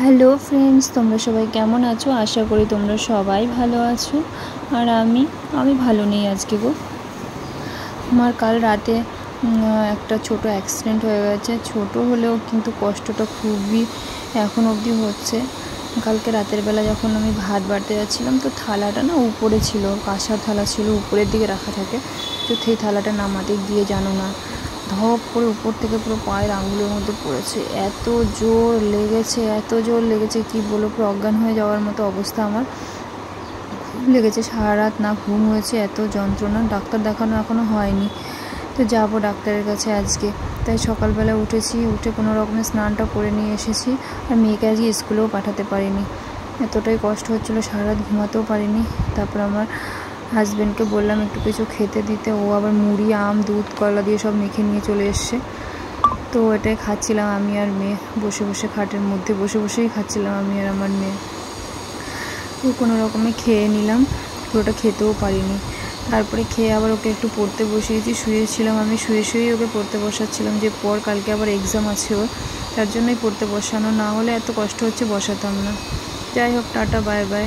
Hello friends, তোমরা সবাই কেমন আছো? আশা করি তোমরা সবাই ভালো আছো। আর আমি ভালো নেই আজকে গো। আমার কাল রাতে একটা ছোট অ্যাক্সিডেন্ট হয়ে গেছে। ছোট হলেও কিন্তু কষ্টটা খুবই এখন অবধি হচ্ছে। কালকে রাতের বেলা যখন আমি ভাত বাড়তে যাচ্ছিলাম, তো থালাটা না উপরে ছিল, কাঁসার থালা ছিল, উপরের দিকে রাখা থাকে। তো সেই থালাটা নামাতে গিয়ে জানো না, ধপ করে উপর থেকে পুরো পায়ের আঙুলের মধ্যে পড়েছে। এত জোর লেগেছে কি বলবো, পুরো অজ্ঞান হয়ে যাওয়ার মতো অবস্থা আমার। খুব লেগেছে, সারা রাত না ঘুম হয়েছে, এত যন্ত্রণা। ডাক্তার দেখানো এখনও হয়নি, তো যাবো ডাক্তারের কাছে আজকে। তাই সকালবেলা উঠে কোনো রকমের স্নানটা করে নিয়ে এসেছি। আর মেয়েকে আজকে স্কুলেও পাঠাতে পারিনি, এতটাই কষ্ট হচ্ছিলো, সারা রাত ঘুমাতেও পারিনি। তারপর আমার হাজব্যান্ডকে বললাম একটু কিছু খেতে দিতে, ও আবার মুড়ি, আম, দুধ, কলা দিয়ে সব মেখে নিয়ে চলে এসছে। তো এটাই খাচ্ছিলাম আমি আর মেয়ে, বসে বসে খাটের মধ্যে বসেই খাচ্ছিলাম আমি আর আমার মেয়ে। তো কোনো রকমে খেয়ে নিলাম, পুরোটা খেতেও পারিনি। তারপরে খেয়ে আবার ওকে একটু পড়তে বসিয়েছি। শুয়েছিলাম আমি, শুয়েই ওকে পড়তে বসাচ্ছিলাম, যে কালকে আবার এক্সাম আছে ওর, তার জন্যই পড়তে বসানো, না হলে এত কষ্ট হচ্ছে বসাতাম না। যাই হোক, টাটা, বাই বাই।